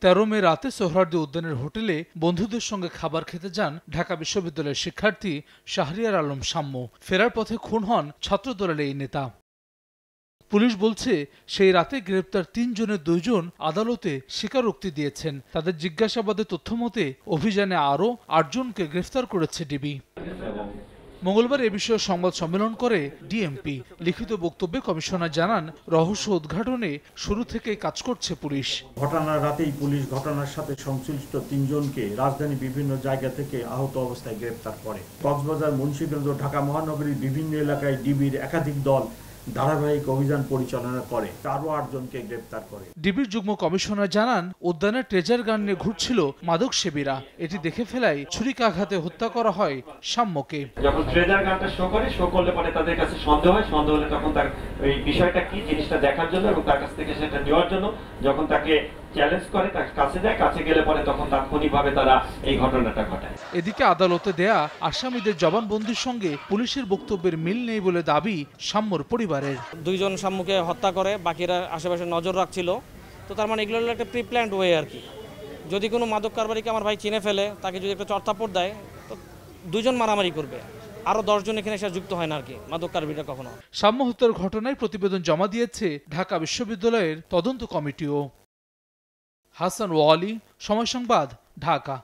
13 মে রাতে সোহরাওয়ার্দী উদ্যানের হোটেলে বন্ধুদের সঙ্গে খাবার খেতে যান ঢাকা বিশ্ববিদ্যালয়ের শিক্ষার্থী শাহরিয়ার আলম সাম্য। ফেরার পথে খুন হন ছাত্রদলের এই নেতা। পুলিশ বলছে, সেই রাতে গ্রেপ্তার ৩ জনের 2 জন আদালতে স্বীকারোক্তি দিয়েছেন। তাদের জিজ্ঞাসাবাদে তথ্যমতে অভিযানে আরও 8 জনকে গ্রেফতার করেছে ডিবি। মঙ্গলবার এ বিষয়ে সংবাদ সম্মেলন করে ডিএমপি। লিখিত বক্তব্যে কমিশনার জানান, রহস্য উদ্ঘাটনে শুরু থেকেই কাজ করছে পুলিশ। ঘটনার রাতেই পুলিশ ঘটনার সাথে সংশ্লিষ্ট 3 জনকে রাজধানীর বিভিন্ন জায়গা থেকে আহত অবস্থায় গ্রেপ্তার করে। কক্সবাজার, মুন্সিগঞ্জ ও ঢাকা মহানগরীর বিভিন্ন এলাকায় ডিবির একাধিক দল ধারাবাহিক অভিযান পরিচালনা করে, আরও 8 জনকে গ্রেপ্তার করে। ডিবির যুগ্ম কমিশনার জানান, উদ্যানের ট্রেজার গান নিয়ে ঘুরছিল মাদক সেবীরা। এটি দেখে ফেলায় ছুরিকাঘাতে হত্যা করা হয় সাম্যকে। যখন ট্রেজার গানটা শো করলে পরে তাদের কাছে সন্দেহ হলে তখন তার ওই বিষয়টা কি জিনিসটা দেখার জন্য এবং তার কাছ থেকে সেটা নেওয়ার জন্য যখন তাকে চ্যালেঞ্জ করে, তার কাছে যায়, কাছে গেলে পরে তখন তাৎক্ষণিকভাবে তারা এই ঘটনাটা ঘটায়। এদিকে আদালতে দেয়া আসামিদের জবানবন্দির সঙ্গে পুলিশের বক্তব্যের মিল নেই বলে দাবি সাম্যর পরিবারের। 2 জন সাম্যকে হত্যা করে, বাকিরা আশেপাশে নজর রাখছিল। তো তার মানে এগুলো একটা প্রি প্ল্যান্ড ওয়ে আর কি। যদি কোনো মাদক কারবারিকে আমার ভাই চিনে ফেলে, তাকে যদি একটা চড়থাপ্পড় দেয়, তো 2 জন মারামারি করবে, আরো 10 জন এখানে এসে যুক্ত হয় না আর কি মাদক কারবারিটা কখনো। সাম্য হত্যার ঘটনায় প্রতিবেদন জমা দিয়েছে ঢাকা বিশ্ববিদ্যালয়ের তদন্ত কমিটিও। হাসান ওয়ালি, সময় সংবাদ, ঢাকা।